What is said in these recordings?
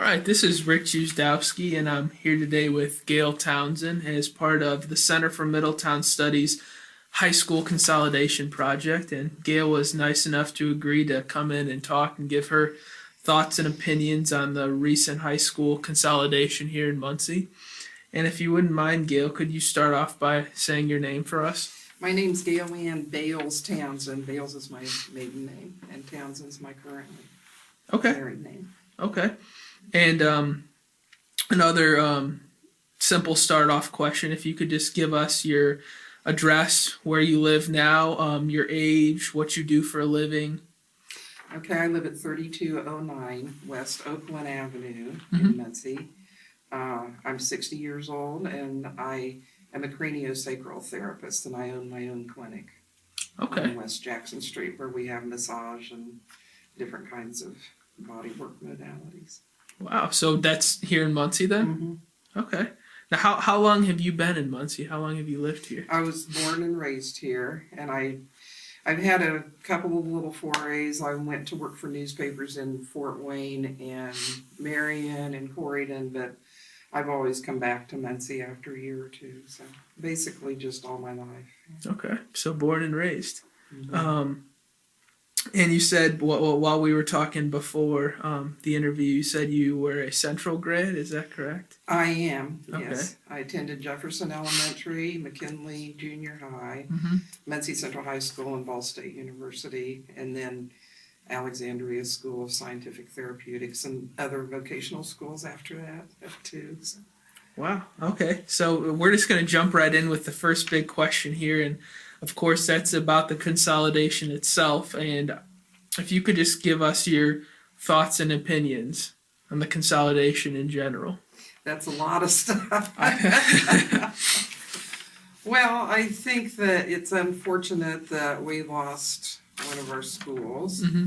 right, this is Rick Uzdowski, and I'm here today with Gail Townsend as part of the Center for Middletown Studies High School Consolidation Project. And Gail was nice enough to agree to come in and talk and give her thoughts and opinions on the recent high school consolidation here in Muncie. And if you wouldn't mind, Gail, could you start off by saying your name for us? My name's Gail Ann Bales Townsend. Bales is my maiden name, and Townsend's my currently married name. Okay. And another simple start off question, if you could just give us your address, where you live now, your age, what you do for a living. Okay, I live at 3209 West Oakland Avenue in Muncie. I'm 60 years old, and I am a craniosacral therapist, and I own my own clinic on West Jackson Street, where we have massage and different kinds of body work modalities. Wow, so that's here in Muncie then? Mm-hmm. Okay. Now, how long have you been in Muncie? How long have you lived here? I was born and raised here, and I've had a couple of little forays. I went to work for newspapers in Fort Wayne and Marion and Corydon, but I've always come back to Muncie after a year or two. So basically just all my life. Okay, so born and raised. Mm-hmm. And you said, while we were talking before the interview, you said you were a Central grad. Is that correct? I am, okay. Yes. I attended Jefferson Elementary, McKinley Junior High, Muncie Central High School, and Ball State University, and then Alexandria School of Scientific Therapeutics and other vocational schools after that, too. So. Wow. Okay. So we're just going to jump right in with the first big question here. And of course, that's about the consolidation itself. And if you could just give us your thoughts and opinions on the consolidation in general. That's a lot of stuff. Well, I think that it's unfortunate that we lost one of our schools. Mm-hmm.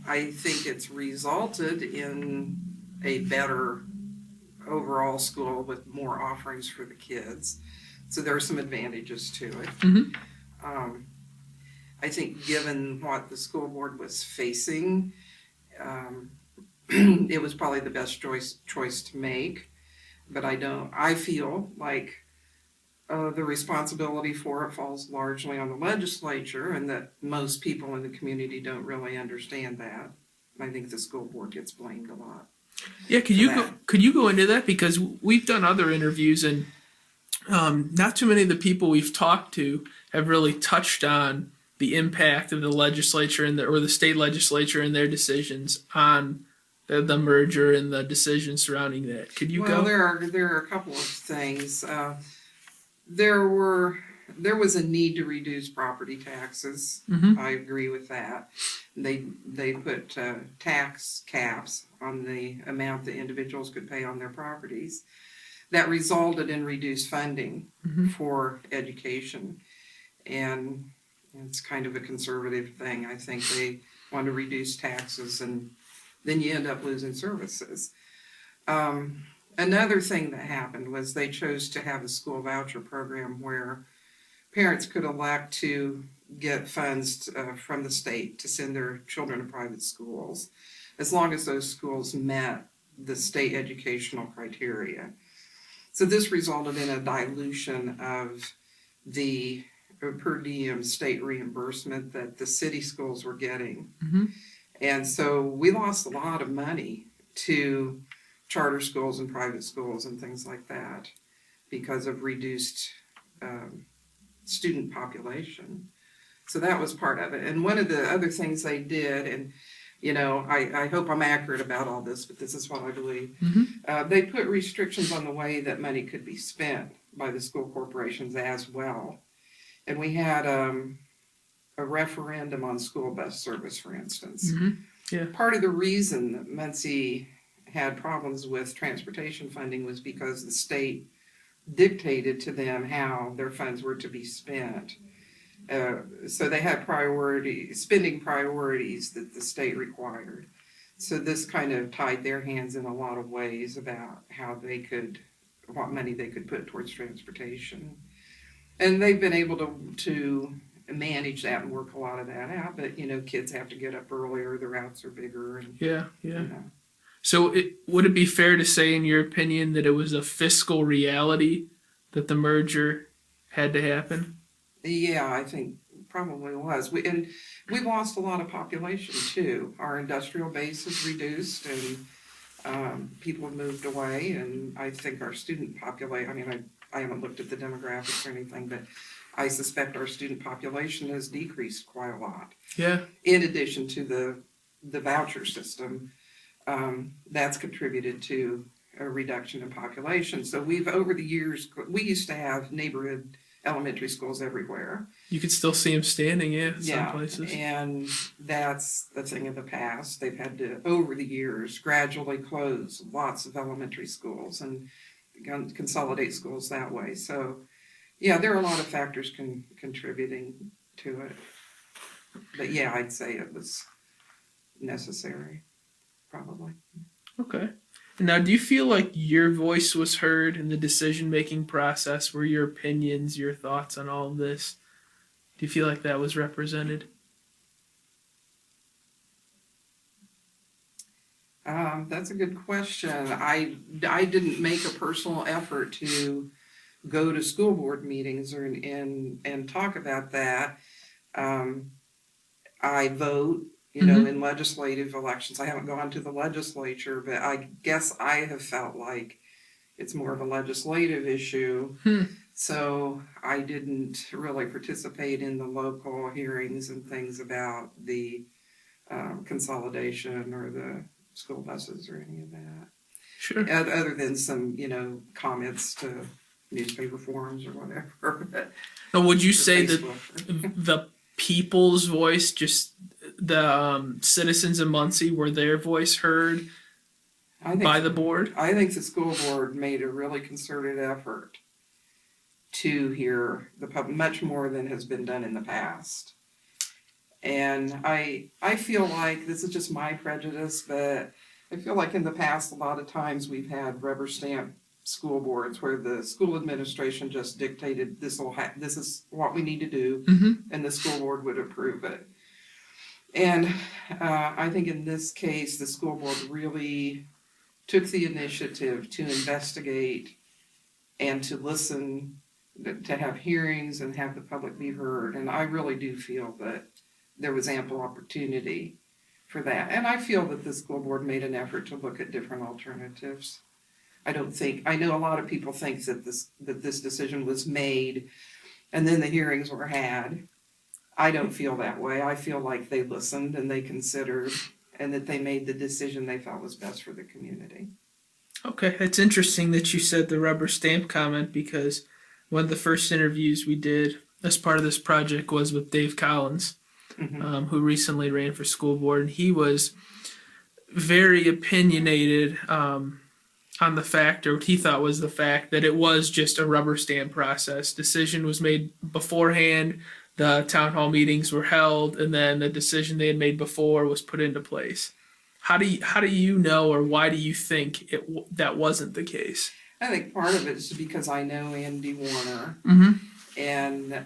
I think it's resulted in a better overall school with more offerings for the kids. So there are some advantages to it. Mm-hmm. I think given what the school board was facing, it was probably the best choice to make. But I feel like the responsibility for it falls largely on the legislature, and that most people in the community don't really understand that. I think the school board gets blamed a lot. Yeah, could you go into that? Because we've done other interviews, and not too many of the people we've talked to have really touched on the impact of the legislature or the state legislature and their decisions on the merger and the decisions surrounding that. Could you go? Well, there are a couple of things. There was a need to reduce property taxes. Mm-hmm. I agree with that. They put tax caps on the amount that individuals could pay on their properties. That resulted in reduced funding for education. And it's kind of a conservative thing. I think they want to reduce taxes, and then you end up losing services. Another thing that happened was they chose to have a school voucher program where parents could elect to get funds from the state to send their children to private schools, as long as those schools met the state educational criteria. So this resulted in a dilution of the per diem state reimbursement that the city schools were getting. Mm-hmm. And so we lost a lot of money to charter schools and private schools and things like that because of reduced student population. So that was part of it. And one of the other things they did, and I hope I'm accurate about all this, but this is what I believe. Mm-hmm. They put restrictions on the way that money could be spent by the school corporations as well. And we had a referendum on school bus service, for instance. Mm-hmm. Yeah. Part of the reason that Muncie had problems with transportation funding was because the state dictated to them how their funds were to be spent. So they had spending priorities that the state required. So this kind of tied their hands in a lot of ways about what money they could put towards transportation. And they've been able to manage that and work a lot of that out. But, kids have to get up earlier, the routes are bigger. And, Yeah. So would it be fair to say, in your opinion, that it was a fiscal reality that the merger had to happen? Yeah, I think probably was. We've lost a lot of population too. Our industrial base is reduced, and people have moved away. And I think our student population. I mean, I haven't looked at the demographics or anything, but I suspect our student population has decreased quite a lot. Yeah. In addition to the voucher system, that's contributed to a reduction in population. So we've, over the years, we used to have neighborhood elementary schools everywhere. You could still see them standing, some Yeah, places. and that's a thing of the past. They've had to, over the years, gradually close lots of elementary schools and consolidate schools that way. So, yeah, there are a lot of factors contributing to it. But yeah, I'd say it was necessary, probably. Okay. Now, do you feel like your voice was heard in the decision-making process? Were your opinions, your thoughts on all of this? Do you feel like that was represented? That's a good question. I didn't make a personal effort to go to school board meetings and talk about that. I vote, in legislative elections. I haven't gone to the legislature, but I guess I have felt like it's more of a legislative issue. So I didn't really participate in the local hearings and things about the consolidation or the school buses or any of that. Sure. Other than some, comments to newspaper forums or whatever. Now, would you say that Facebook. the people's voice, just the citizens of Muncie, were their voice heard by the board? I think the school board made a really concerted effort to hear the public, much more than has been done in the past. And I feel like, this is just my prejudice, but I feel like in the past, a lot of times we've had rubber stamp school boards where the school administration just dictated this is what we need to do, and the school board would approve it. And I think in this case, the school board really took the initiative to investigate and to listen, to have hearings and have the public be heard. And I really do feel that there was ample opportunity for that. And I feel that the school board made an effort to look at different alternatives. I know a lot of people think that this decision was made and then the hearings were had. I don't feel that way. I feel like they listened and they considered and that they made the decision they felt was best for the community. Okay, it's interesting that you said the rubber stamp comment, because one of the first interviews we did as part of this project was with Dave Collins, who recently ran for school board, and he was very opinionated on the fact, or what he thought was the fact, that it was just a rubber stamp process. Decision was made beforehand, the town hall meetings were held, and then the decision they had made before was put into place. How do you know, or why do you think that wasn't the case? I think part of it is because I know Andy Warner, and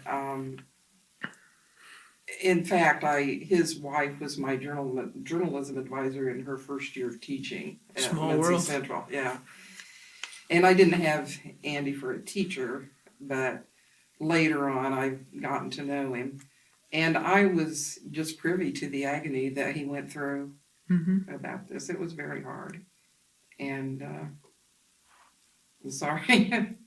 in fact, his wife was my journalism advisor in her first year of teaching at Muncie Central. Yeah, and I didn't have Andy for a teacher, but later on I've gotten to know him, and I was just privy to the agony that he went through about this. It was very hard, and I'm sorry.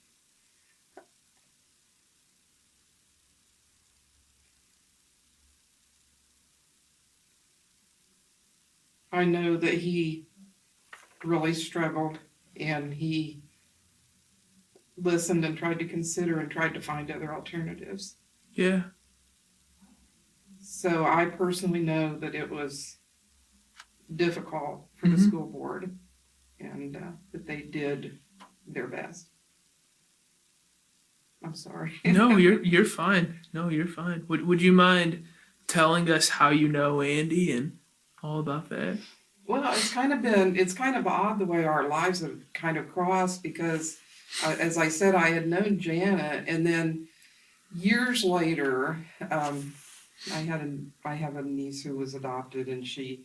I know that he really struggled, and he listened and tried to consider and tried to find other alternatives. Yeah. So I personally know that it was difficult for the school board, and that they did their best. I'm sorry. No, you're fine. No, you're fine. Would you mind telling us how you know Andy and all about that? Well, it's kind of odd the way our lives have kind of crossed, because as I said, I had known Janet, and then years later, I have a niece who was adopted, and she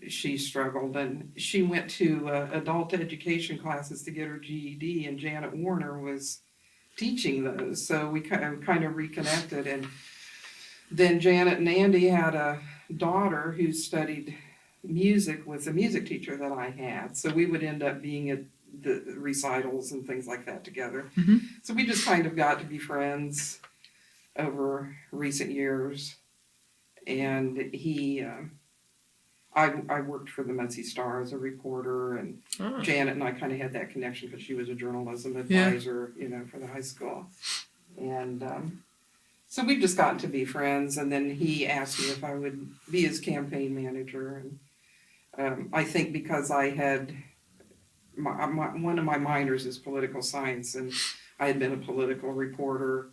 she struggled, and she went to adult education classes to get her GED, and Janet Warner was teaching those, so we kind of reconnected. And then Janet and Andy had a daughter who studied music with a music teacher that I had, so we would end up being at the recitals and things like that together. Mm-hmm. So we just kind of got to be friends over recent years. And I worked for the Muncie Star as a reporter, and Janet and I kind of had that connection because she was a journalism advisor, for the high school. And so we've just gotten to be friends. And then he asked me if I would be his campaign manager. And I think because I had one of my minors is political science, and I had been a political reporter.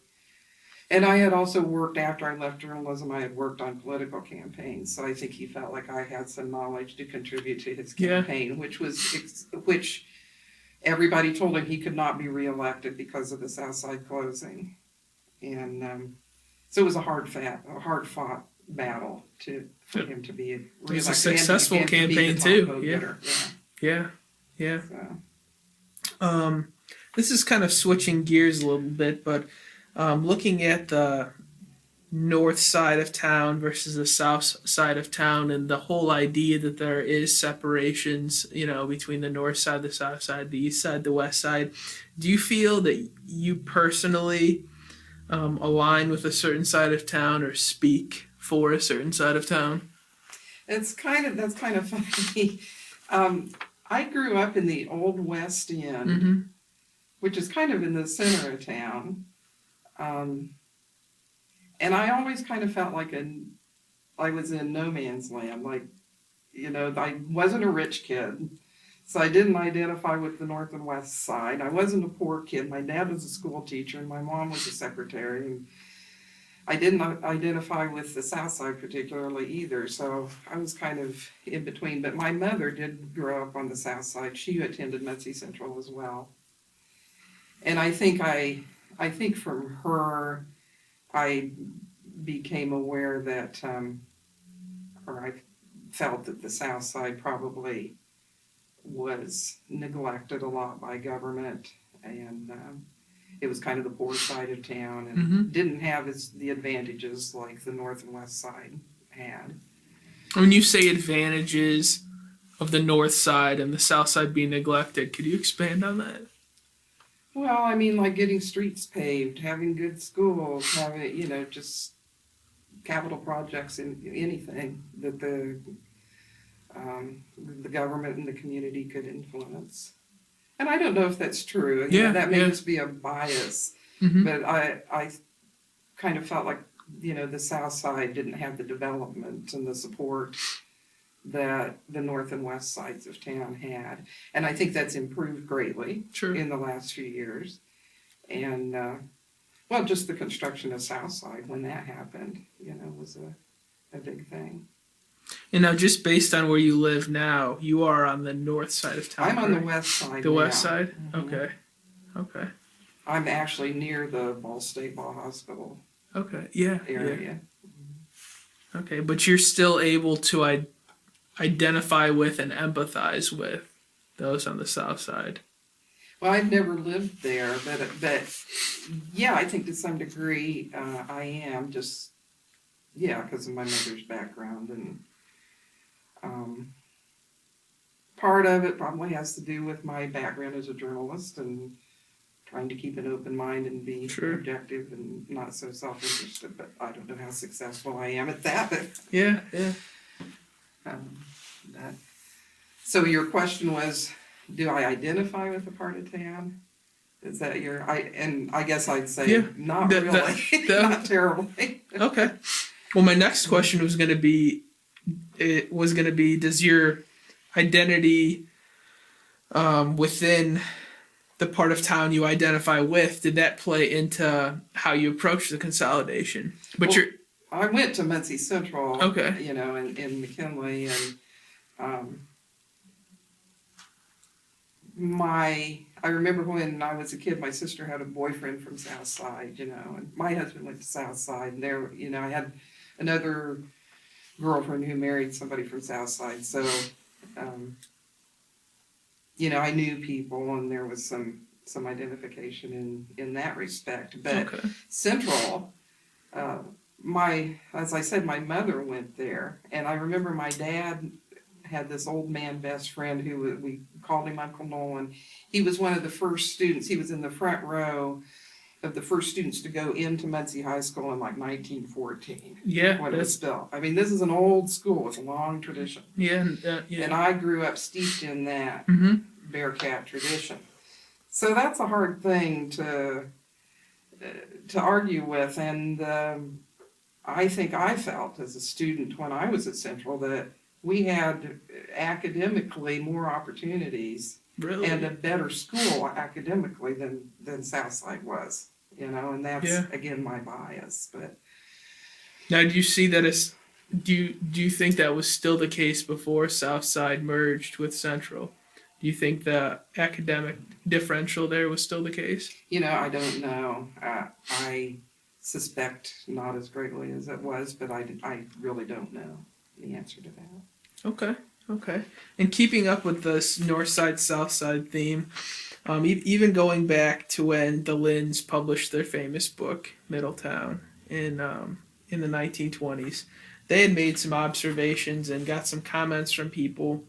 And I had also worked, after I left journalism, I had worked on political campaigns. So I think he felt like I had some knowledge to contribute to his campaign, which everybody told him he could not be reelected because of the Southside closing. And so it was a hard-fought battle for him to be reelected. It was a successful campaign too. Yeah. So. This is kind of switching gears a little bit, but looking at the north side of town versus the south side of town, and the whole idea that there is separations, between the north side, the south side, the east side, the west side. Do you feel that you personally align with a certain side of town or speak for a certain side of town? That's kind of funny. I grew up in the Old West End, which is kind of in the center of town. And I always kind of felt like I was in no man's land. I wasn't a rich kid, so I didn't identify with the north and west side. I wasn't a poor kid. My dad was a school teacher, and my mom was a secretary. And I didn't identify with the south side particularly either, so I was kind of in between. But my mother did grow up on the south side. She attended Muncie Central as well. And I think from her, I became aware that, or I felt that the South Side probably was neglected a lot by government, and it was kind of the poor side of town, and didn't have the advantages like the North and West Side had. When you say advantages of the North Side and the South Side being neglected, could you expand on that? Well, I mean, like getting streets paved, having good schools, having, just capital projects in anything that the government and the community could influence. And I don't know if that's true. That may just be a bias. But I kind of felt like, the South Side didn't have the development and the support that the north and west sides of town had. And I think that's improved greatly in the last few years. And, just the construction of Southside, when that happened, was a big thing. And now, just based on where you live now, you are on the north side of town. I'm on the west side. The west side? Okay. I'm actually near the Ball State Ball Hospital. Area. Yeah. Okay, but you're still able to identify with and empathize with those on the south side. Well, I've never lived there, but yeah, I think to some degree I am, just because of my mother's background, and part of it probably has to do with my background as a journalist and trying to keep an open mind and be objective and not so self-interested. But I don't know how successful I am at that. Yeah. So your question was, do I identify with a part of town? Is that I guess I'd say not really, not terribly. Okay. Well, my next question was going to be, does your identity within the part of town you identify with, did that play into how you approach the consolidation? I went to Muncie Central, okay, in McKinley, and I remember when I was a kid, my sister had a boyfriend from Southside, and my husband went to Southside, and there, I had another girlfriend who married somebody from Southside, so I knew people, and there was some identification in that respect. But Okay. Central, as I said, my mother went there, and I remember my dad had this old man best friend who we called him Uncle Nolan. He was one of the first students. He was in the front row of the first students to go into Muncie High School in like 1914. Yeah, When it was built. I mean, this is an old school with a long tradition. yeah, And I grew up steeped in that Bearcat tradition. So that's a hard thing to argue with. And I think I felt as a student when I was at Central that we had academically more opportunities really, and a better school academically than Southside was, and that's again my bias. But now, do you see that as do you think that was still the case before Southside merged with Central? Do you think the academic differential there was still the case? I don't know. I suspect not as greatly as it was, but I really don't know the answer to that. Okay. And keeping up with this North Side, South Side theme, even going back to when the Lynns published their famous book, Middletown, in the 1920s, they had made some observations and got some comments from people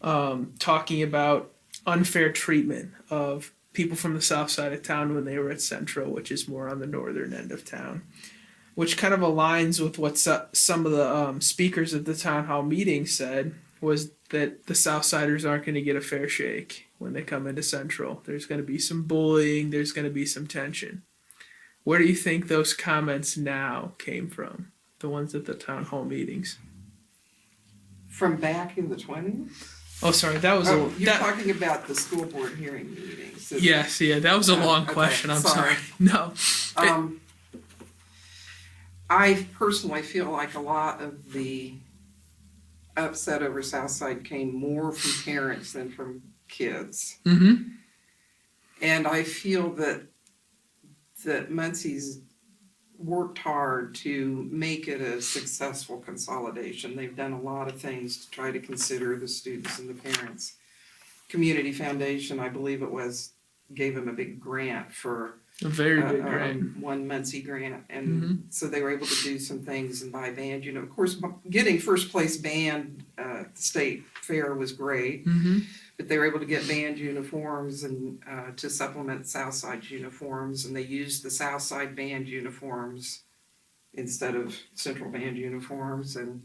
talking about unfair treatment of people from the south side of town when they were at Central, which is more on the northern end of town, which kind of aligns with what some of the speakers at the town hall meeting said, was that the Southsiders aren't going to get a fair shake when they come into Central. There's going to be some bullying, there's going to be some tension. Where do you think those comments now came from, the ones at the town hall meetings? From back in the 20s? Oh, sorry, that was you're talking about the school board hearing meetings. Yes, that was a long question, I'm sorry. No. I personally feel like a lot of the upset over Southside came more from parents than from kids. Mm-hmm. And I feel that Muncie's worked hard to make it a successful consolidation. They've done a lot of things to try to consider the students and the parents. Community Foundation, I believe it was, gave them a big grant for a very big grant. One Muncie grant, and so they were able to do some things and buy band. Of course, getting first place band at the state fair was great, but they were able to get band uniforms and to supplement Southside's uniforms, and they used the Southside band uniforms instead of Central band uniforms, and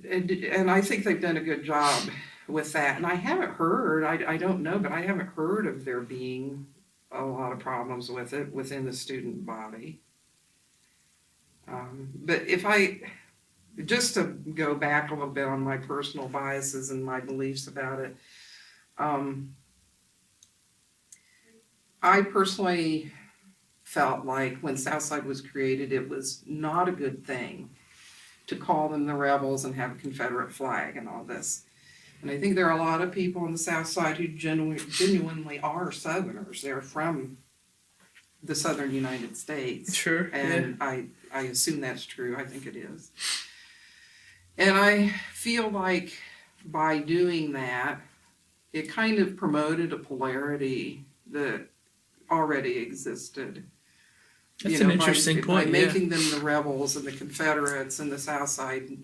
I think they've done a good job with that. And I haven't heard, I don't know, but I haven't heard of there being a lot of problems with it within the student body. But just to go back a little bit on my personal biases and my beliefs about it, I personally felt like when Southside was created, it was not a good thing to call them the rebels and have a Confederate flag and all this. And I think there are a lot of people on the South Side who genuinely are Southerners. They're from the Southern United States. Sure. And I assume that's true. I think it is. And I feel like by doing that, it kind of promoted a polarity that already existed. That's an interesting point. By making them the rebels and the Confederates and the South Side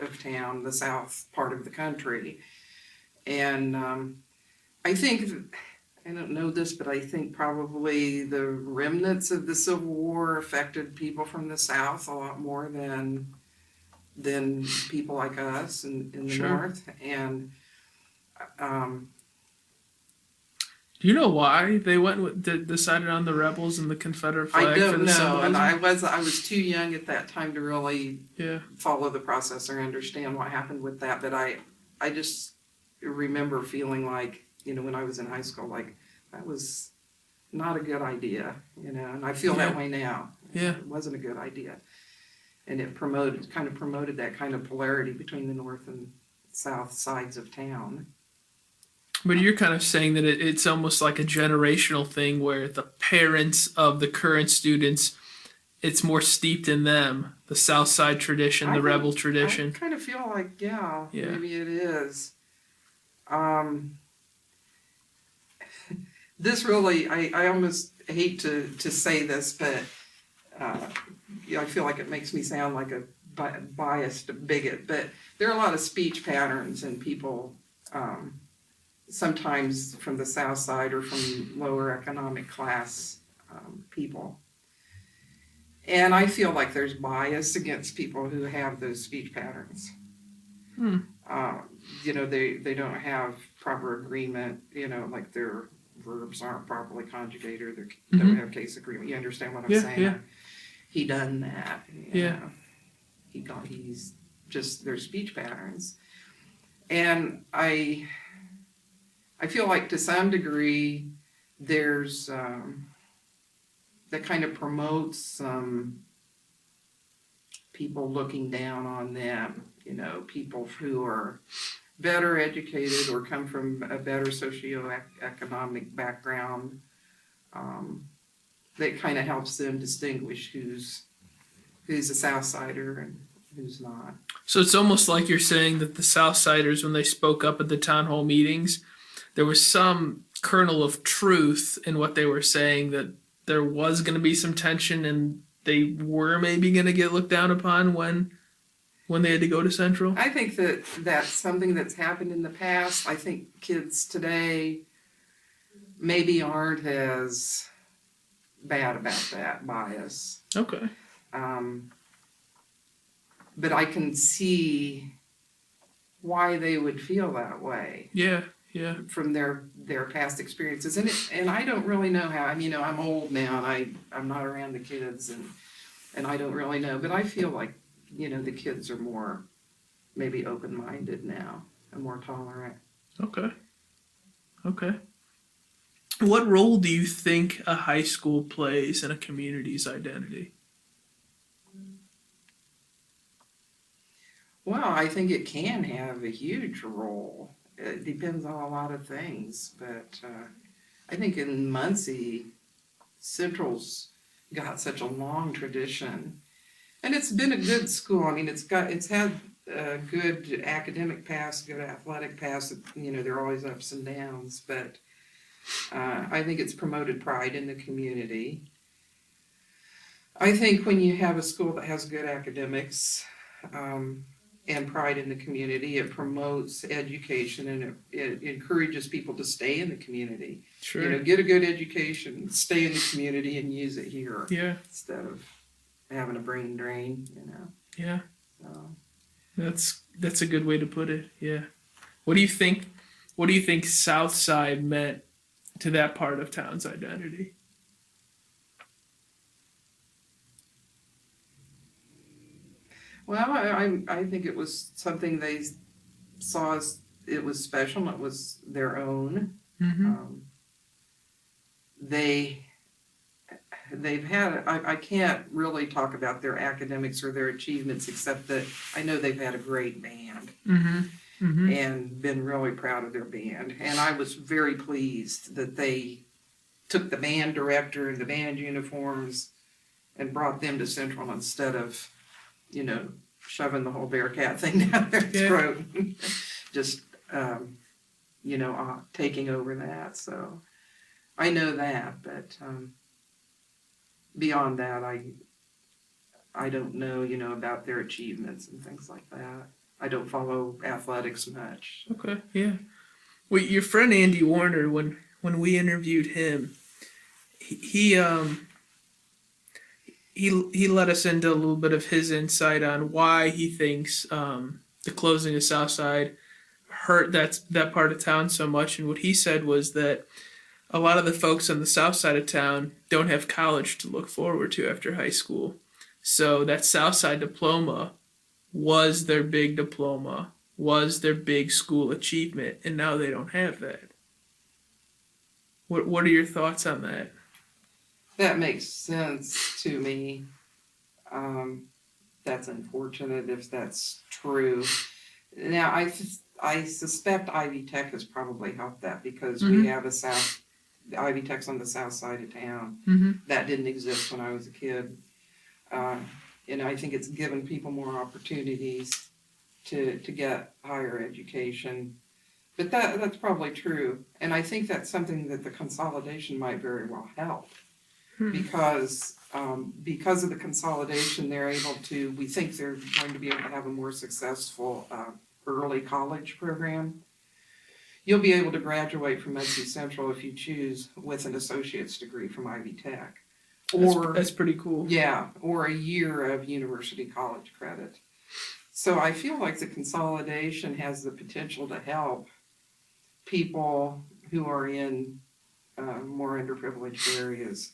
of town, the south part of the country. And I think, I don't know this, but I think probably the remnants of the Civil War affected people from the South a lot more than people like us in the North. And do you know why they decided on the rebels and the Confederate flag? I don't for the know, symbolism? and I was too young at that time to really follow the process or understand what happened with that. But I just remember feeling like, when I was in high school, like that was not a good idea, and I feel that way now. Yeah. It wasn't a good idea. And it promoted that kind of polarity between the north and south sides of town. But you're kind of saying that it's almost like a generational thing where the parents of the current students it's more steeped in them, the Southside tradition, I the think- rebel I tradition. kind of feel like, yeah, Yeah. maybe it is. This really, I almost hate to say this, but I feel like it makes me sound like a biased bigot, but there are a lot of speech patterns in people, sometimes from the South Side or from lower economic class people. And I feel like there's bias against people who have those speech patterns. They don't have proper agreement, like their verbs aren't properly conjugated, or they don't have case agreement. You understand what I'm saying? Yeah. He done that. Yeah. He's just their speech patterns. And I feel like to some degree there's that kind of promotes some people looking down on them, people who are better educated or come from a better socioeconomic background. That kind of helps them distinguish who's a Southsider and who's not. So it's almost like you're saying that the Southsiders, when they spoke up at the town hall meetings, there was some kernel of truth in what they were saying, that there was going to be some tension and they were maybe going to get looked down upon when they had to go to Central? I think that's something that's happened in the past. I think kids today maybe aren't as bad about that bias. Okay. But I can see why they would feel that way. Yeah. From their past experiences. And I don't really know how, I'm old now and I'm not around the kids and I don't really know, but I feel like, the kids are more maybe open-minded now and more tolerant. Okay. What role do you think a high school plays in a community's identity? Well, I think it can have a huge role. It depends on a lot of things, but I think in Muncie, Central's got such a long tradition, and it's been a good school. It's had a good academic past, good athletic past. There are always ups and downs, but I think it's promoted pride in the community. I think when you have a school that has good academics, and pride in the community, it promotes education and it encourages people to stay in the community. Sure. Get a good education, stay in the community and use it here. Yeah. Instead of having a brain drain, Yeah. So. That's a good way to put it. Yeah. What do you think Southside meant to that part of town's identity? Well, I think it was something they saw as it was special and it was their own. Mm-hmm. They've had, I can't really talk about their academics or their achievements, except that I know they've had a great band. Mm-hmm. Mm-hmm. And been really proud of their band. And I was very pleased that they took the band director and the band uniforms and brought them to Central instead of, shoving the whole Bearcat thing down their throat. Just, taking over that. So I know that, but beyond that, I don't know, about their achievements and things like that. I don't follow athletics much. Okay, yeah. Well, your friend Andy Warner, when we interviewed him, he let us into a little bit of his insight on why he thinks the closing of Southside hurt that part of town so much. And what he said was that a lot of the folks on the south side of town don't have college to look forward to after high school. So that Southside diploma was their big diploma, was their big school achievement, and now they don't have that. What are your thoughts on that? That makes sense to me. That's unfortunate if that's true. Now, I suspect Ivy Tech has probably helped that because we have Ivy Tech's on the south side of town. Mm-hmm. That didn't exist when I was a kid. And I think it's given people more opportunities to get higher education. But that's probably true. And I think that's something that the consolidation might very well help. Because of the consolidation, they're able to, we think they're going to be able to have a more successful early college program. You'll be able to graduate from Muncie Central if you choose with an associate's degree from Ivy Tech. Or That's pretty cool. yeah, or a year of university college credit. So I feel like the consolidation has the potential to help people who are in more underprivileged areas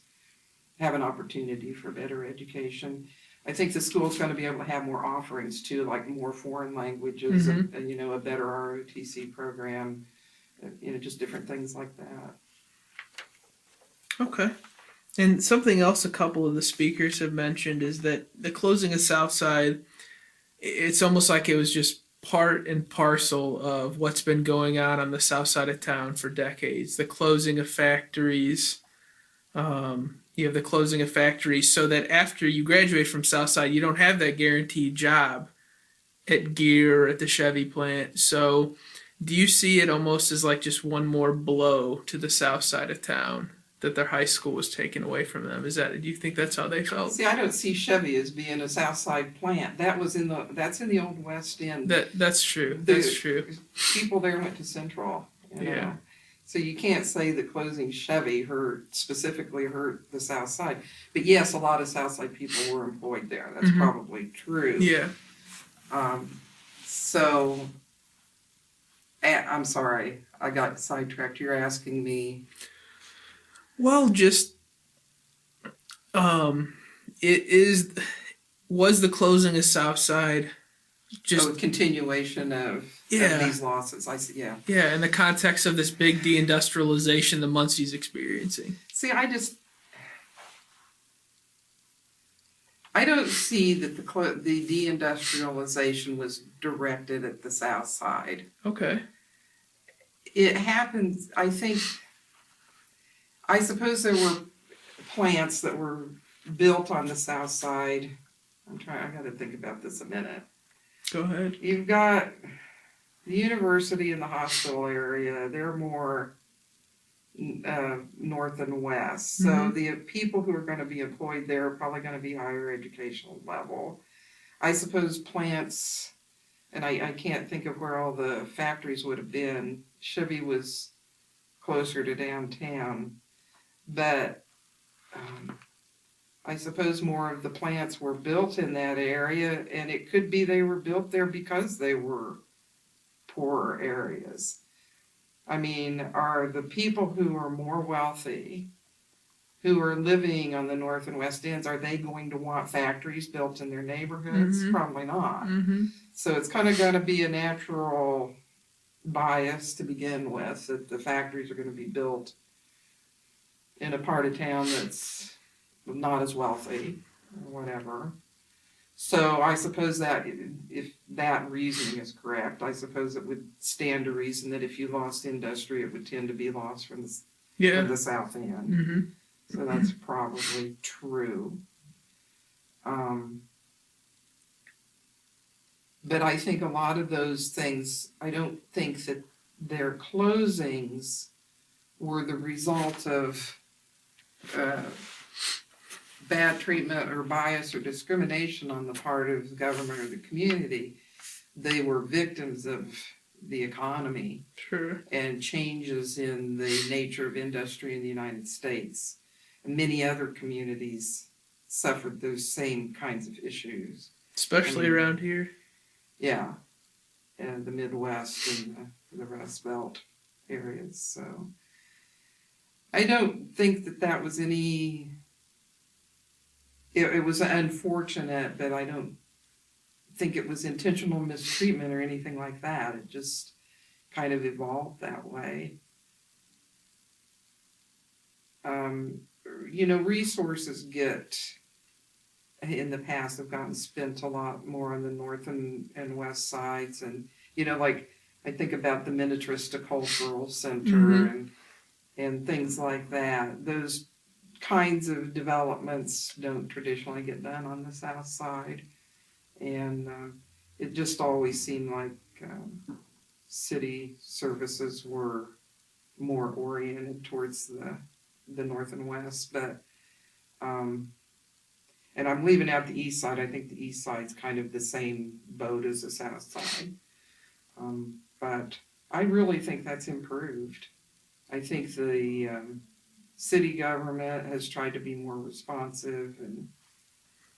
have an opportunity for better education. I think the school's going to be able to have more offerings too, like more foreign languages, and, a better ROTC program, just different things like that. Okay. And something else a couple of the speakers have mentioned is that the closing of Southside, it's almost like it was just part and parcel of what's been going on the south side of town for decades. The closing of factories, you have the closing of factories so that after you graduate from Southside, you don't have that guaranteed job at Gear or at the Chevy plant. So do you see it almost as like just one more blow to the south side of town that their high school was taken away from them? Do you think that's how they felt? See, I don't see Chevy as being a Southside plant. That's in the old West End. That's true. That's true. People there went to Central. Yeah. So you can't say that closing Chevy specifically hurt the South Side. But yes, a lot of Southside people were employed there. That's probably true. Yeah. So, I'm sorry, I got sidetracked. You're asking me. Well, just was the closing of Southside just a continuation of these losses? I see. Yeah. Yeah, in the context of this big deindustrialization the Muncie's experiencing. See, I don't see that the deindustrialization was directed at the South Side. Okay. It happens. I suppose there were plants that were built on the South Side. I got to think about this a minute. Go ahead. You've got the university and the hospital area. They're more north and west. So the people who are going to be employed there are probably going to be higher educational level. I suppose plants, and I can't think of where all the factories would have been. Chevy was closer to downtown. But I suppose more of the plants were built in that area, and it could be they were built there because they were poorer areas. I mean, are the people who are more wealthy, who are living on the north and west ends, are they going to want factories built in their neighborhoods? Probably not. So it's kind of going to be a natural bias to begin with, that the factories are going to be built in a part of town that's not as wealthy or whatever. So I suppose that if that reasoning is correct, I suppose it would stand to reason that if you lost industry, it would tend to be lost from the south end. So that's probably true. But I think a lot of those things, I don't think that their closings were the result of bad treatment or bias or discrimination on the part of the government or the community. They were victims of the economy and changes in the nature of industry in the United States. And many other communities suffered those same kinds of issues. Especially around here. Yeah. And the Midwest and the Rust Belt areas. So I don't think that was any... It was unfortunate, but I don't think it was intentional mistreatment or anything like that. It just kind of evolved that way. Resources in the past have gotten spent a lot more on the north and west sides. And, like I think about the Minnetrista Cultural Center and things like that. Those kinds of developments don't traditionally get done on the south side. And it just always seemed like city services were more oriented towards the north and west. But and I'm leaving out the east side. I think the east side's kind of the same boat as the south side. But I really think that's improved. I think the city government has tried to be more responsive,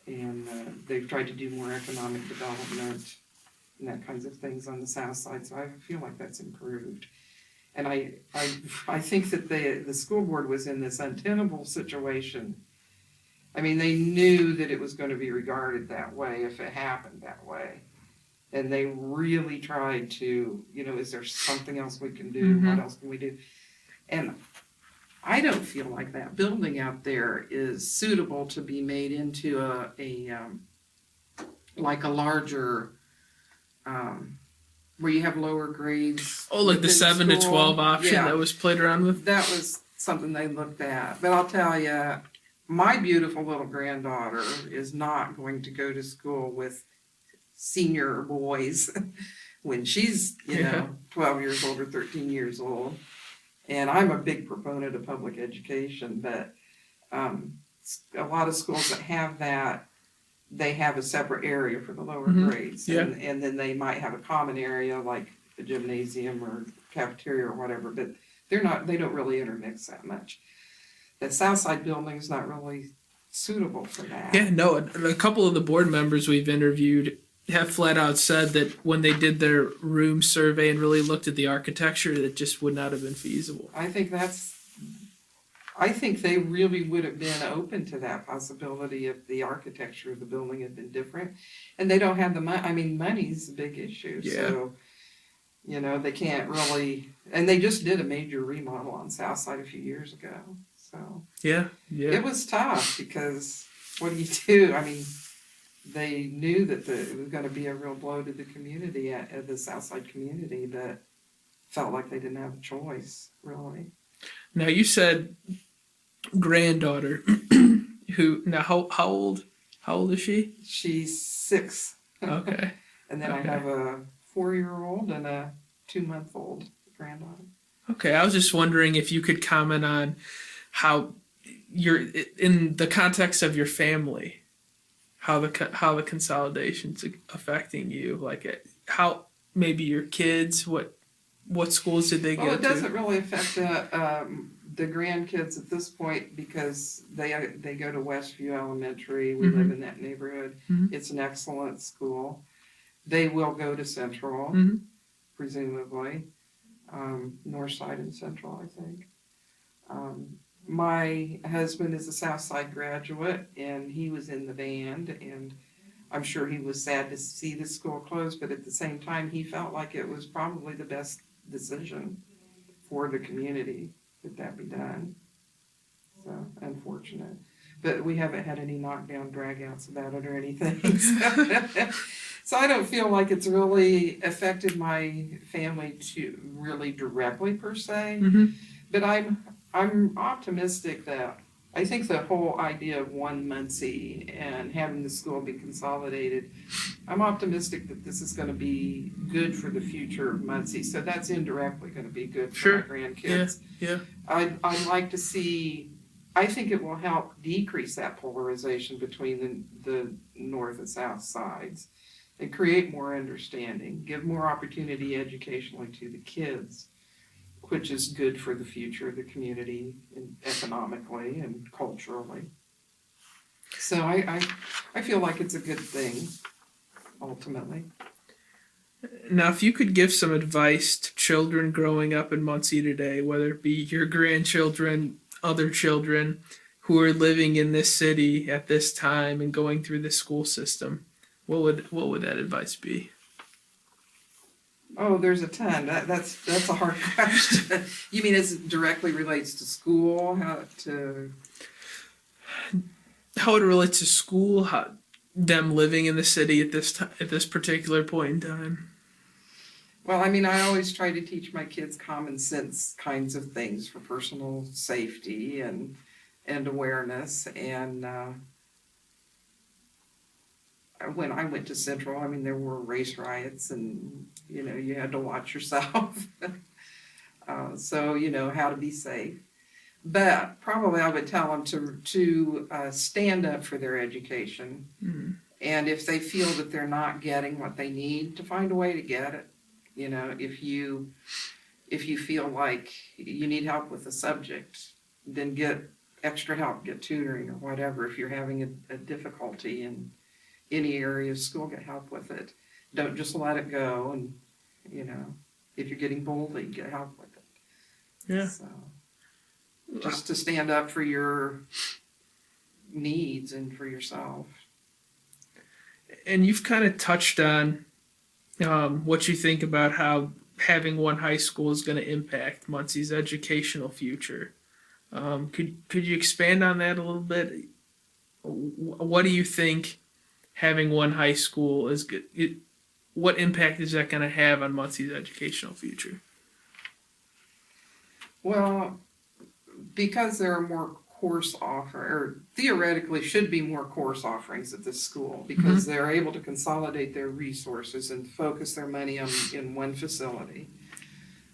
and they've tried to do more economic development and that kinds of things on the south side. So I feel like that's improved. And I think that the school board was in this untenable situation. I mean, they knew that it was going to be regarded that way if it happened that way. And they really tried to, is there something else we can do? What else can we do? And I don't feel like that building out there is suitable to be made into a larger, where you have lower grades. Oh, like the 7 to 12 option that was played around with? That was something they looked at. But I'll tell you, my beautiful little granddaughter is not going to go to school with senior boys when she's, 12 years old or 13 years old. And I'm a big proponent of public education, but a lot of schools that have that, they have a separate area for the lower grades. And then they might have a common area like the gymnasium or cafeteria or whatever, but they don't really intermix that much. The Southside building is not really suitable for that. Yeah, no, a couple of the board members we've interviewed have flat out said that when they did their room survey and really looked at the architecture, that just would not have been feasible. I think they really would have been open to that possibility if the architecture of the building had been different. And they don't have the money. I mean, money's a big issue. Yeah. So, they can't really, and they just did a major remodel on Southside a few years ago. So yeah. It was tough because what do you do? I mean, they knew that it was going to be a real blow to the community, at the Southside community, but felt like they didn't have a choice, really. Now you said granddaughter, how old is she? She's 6. Okay. And then Okay. I have a 4-year-old and a 2-month-old granddaughter. Okay, I was just wondering if you could comment on how you're in the context of your family, how the consolidation's affecting you, like how maybe your kids, what schools did they go to? Well, it doesn't really affect the grandkids at this point because they go to Westview Elementary. We live in that neighborhood. It's an excellent school. They will go to Central, presumably. Northside and Central, I think. My husband is a Southside graduate, and he was in the band, and I'm sure he was sad to see the school close, but at the same time, he felt like it was probably the best decision for the community that be done. So, unfortunate. But we haven't had any knockdown dragouts about it or anything. So I don't feel like it's really affected my family too really directly per se. But I'm optimistic that I think the whole idea of one Muncie and having the school be consolidated, I'm optimistic that this is going to be good for the future of Muncie. So that's indirectly going to be good for my grandkids. Yeah. I'd like to see. I think it will help decrease that polarization between the north and south sides and create more understanding, give more opportunity educationally to the kids, which is good for the future of the community and economically and culturally. So I feel like it's a good thing, ultimately. Now, if you could give some advice to children growing up in Muncie today, whether it be your grandchildren, other children who are living in this city at this time and going through the school system, what would that advice be? Oh, there's a ton. That's a hard question. You mean as it directly relates to school, how it relates to school, how them living in the city at this particular point in time? Well, I mean, I always try to teach my kids common sense kinds of things for personal safety and and awareness. And when I went to Central, I mean, there were race riots, and you had to watch yourself. So how to be safe. But probably I would tell them to stand up for their education. Mm-hmm. And if they feel that they're not getting what they need, to find a way to get it. If you feel like you need help with a subject, then get extra help, get tutoring or whatever. If you're having a difficulty in any area of school, get help with it. Don't just let it go. And, if you're getting bullied, get help with it. Yeah. So, just to stand up for your needs and for yourself. And you've kind of touched on what you think about how having one high school is going to impact Muncie's educational future. Could you expand on that a little bit? What do you think having one high school is good? What impact is that going to have on Muncie's educational future? Well, because there are more theoretically should be more course offerings at this school, because they're able to consolidate their resources and focus their money in one facility.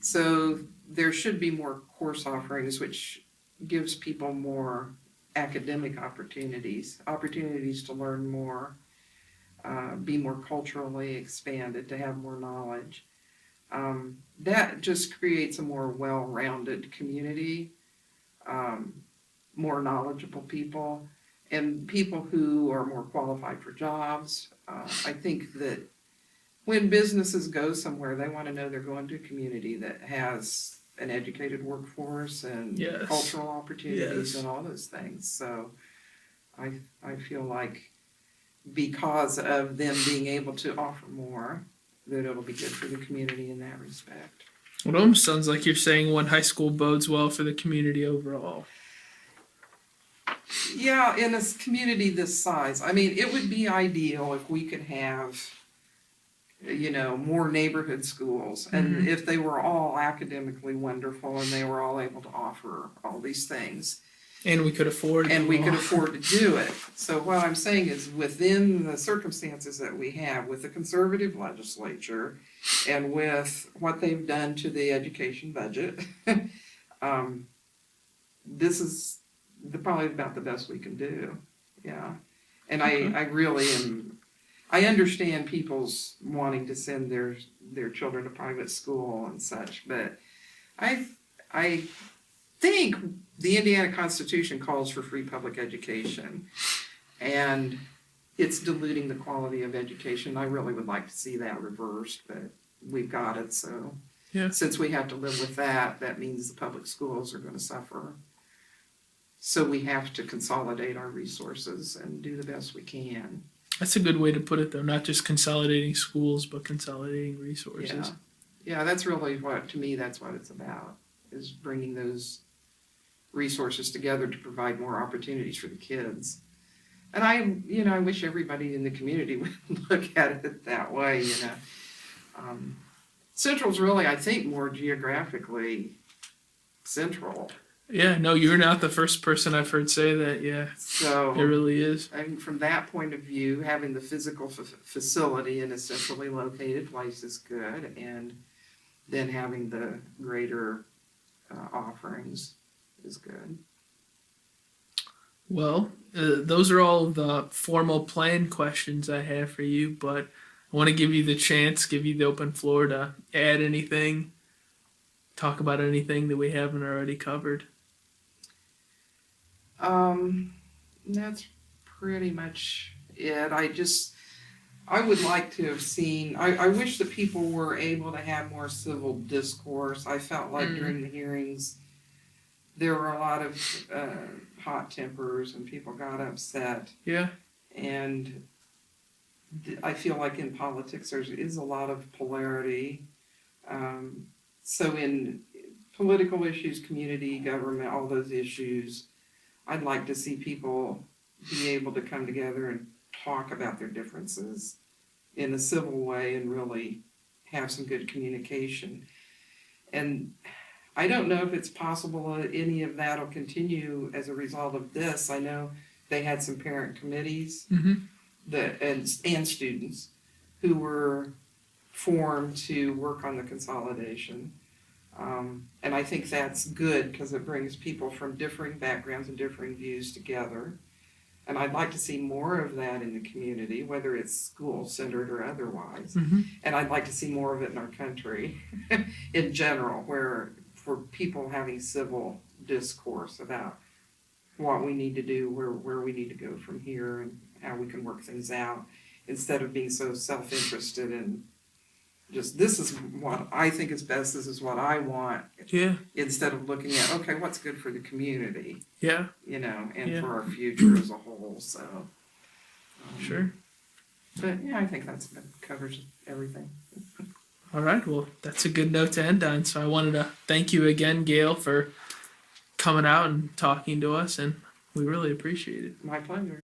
So there should be more course offerings, which gives people more academic opportunities to learn more, be more culturally expanded, to have more knowledge. That just creates a more well-rounded community, more knowledgeable people, and people who are more qualified for jobs. I think that when businesses go somewhere, they want to know they're going to a community that has an educated workforce and cultural opportunities and all those things. So I feel like because of them being able to offer more, that it'll be good for the community in that respect. It almost sounds like you're saying one high school bodes well for the community overall. Yeah, in a community this size. I mean, it would be ideal if we could have, more neighborhood schools. And if they were all academically wonderful and they were all able to offer all these things. And we could afford to do it. So what I'm saying is, within the circumstances that we have with the conservative legislature and with what they've done to the education budget, this is probably about the best we can do. Yeah. And I really am, I understand people's wanting to send their children to private school and such, but I think the Indiana Constitution calls for free public education, and it's diluting the quality of education. I really would like to see that reversed, but we've got it. So since we have to live with that, that means the public schools are going to suffer. So we have to consolidate our resources and do the best we can. That's a good way to put it, though. Not just consolidating schools, but consolidating resources. Yeah, that's really that's what it's about, is bringing those resources together to provide more opportunities for the kids. And I wish everybody in the community would look at it that way, Central's really, I think, more geographically central. Yeah, no, you're not the first person I've heard say that, yeah. So it really is. I mean, from that point of view, having the physical facility in a centrally located place is good, and then having the greater offerings is good. Well, those are all the formal plan questions I have for you, but I want to give you the chance, give you the open floor to add anything, talk about anything that we haven't already covered. That's pretty much it. I would like to have seen, I wish that people were able to have more civil discourse. I felt like during the hearings, there were a lot of hot tempers and people got upset. Yeah. And I feel like in politics there is a lot of polarity. So in political issues, community, government, all those issues, I'd like to see people be able to come together and talk about their differences in a civil way and really have some good communication. And I don't know if it's possible that any of that will continue as a result of this. I know they had some parent committees that and students who were formed to work on the consolidation. And I think that's good because it brings people from differing backgrounds and differing views together. And I'd like to see more of that in the community, whether it's school-centered or otherwise. And I'd like to see more of it in our country in general, where for people having civil discourse about what we need to do, where we need to go from here, and how we can work things out, instead of being so self-interested in just, this is what I think is best, this is what I want, instead of looking at, okay, what's good for the community, you know, and for our future as a whole. So Sure. But yeah, I think that covers everything. All right, well, that's a good note to end on. So I wanted to thank you again, Gail, for coming out and talking to us, and we really appreciate it. My pleasure.